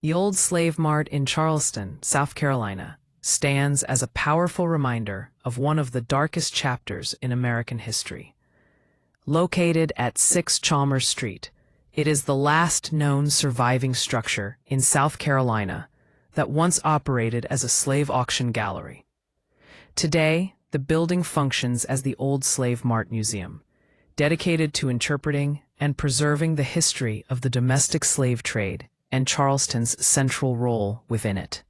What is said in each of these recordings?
The old slave mart in Charleston, South Carolina, stands as a powerful reminder of one of the darkest chapters in American history. Located at 6 Chalmers Street, it is the last known surviving structure in South Carolina that once operated as a slave auction gallery. Today, the building functions as the Old Slave Mart Museum, dedicated to interpreting and preserving the history of the domestic slave trade and Charleston's central role within it.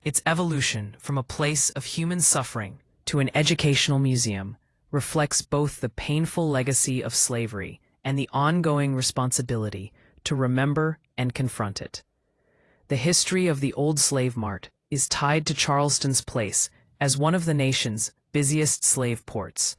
Its evolution from a place of human suffering to an educational museum reflects both the painful legacy of slavery and the ongoing responsibility to remember and confront it. The history of the Old Slave Mart is tied to Charleston's place as one of the nation's busiest slave ports.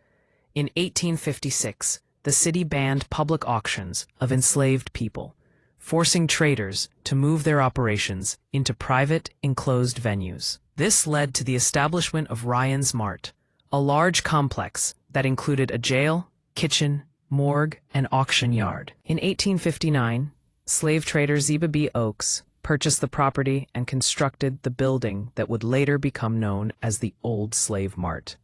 In 1856, the city banned public auctions of enslaved people, forcing traders to move their operations into private, enclosed venues. This led to the establishment of Ryan's Mart, a large complex that included a jail, kitchen, morgue, and auction yard. In 1859, slave trader Ziba B. Oaks purchased the property and constructed the building that would later become known as the Old Slave Mart.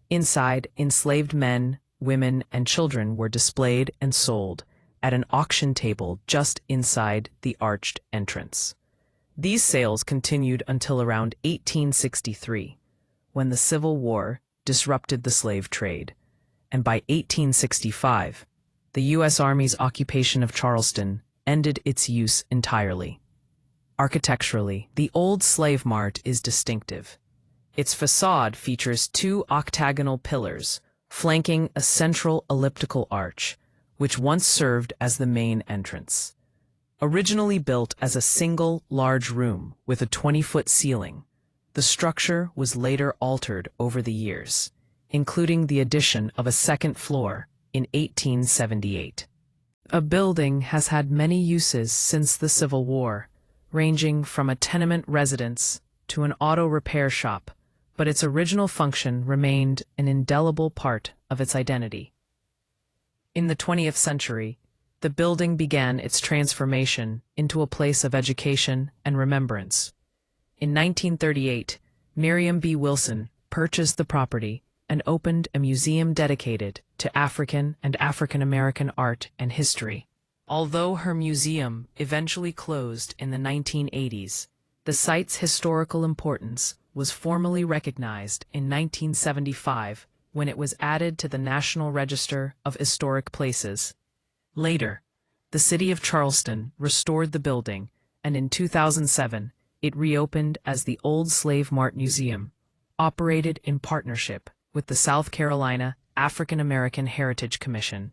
Inside, enslaved men, women, and children were displayed and sold at an auction table just inside the arched entrance. These sales continued until around 1863, when the Civil War disrupted the slave trade, and by 1865, the U.S. Army's occupation of Charleston ended its use entirely. Architecturally, the Old Slave Mart is distinctive. Its facade features 2 octagonal pillars flanking a central elliptical arch, which once served as the main entrance. Originally built as a single large room with a 20-foot ceiling, the structure was later altered over the years, including the addition of a second floor in 1878. A building has had many uses since the Civil War, ranging from a tenement residence to an auto repair shop, but its original function remained an indelible part of its identity. In the 20th century, the building began its transformation into a place of education and remembrance. In 1938, Miriam B. Wilson purchased the property and opened a museum dedicated to African and African American art and history. Although her museum eventually closed in the 1980s, the site's historical importance was formally recognized in 1975 when it was added to the National Register of Historic Places. Later, the city of Charleston restored the building, and in 2007, it reopened as the Old Slave Mart Museum, operated in partnership with the South Carolina African American Heritage Commission.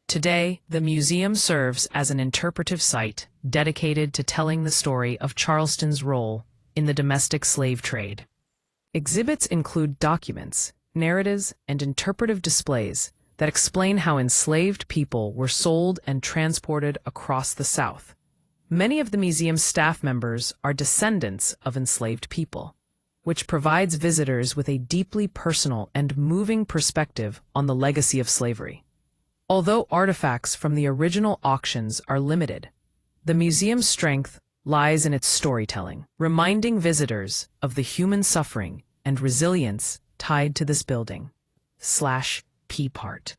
Today, the museum serves as an interpretive site dedicated to telling the story of Charleston's role in the domestic slave trade. Exhibits include documents, narratives, and interpretive displays that explain how enslaved people were sold and transported across the South. Many of the museum's staff members are descendants of enslaved people, which provides visitors with a deeply personal and moving perspective on the legacy of slavery. Although artifacts from the original auctions are limited, the museum's strength lies in its storytelling, reminding visitors of the human suffering and resilience tied to this building. /P part.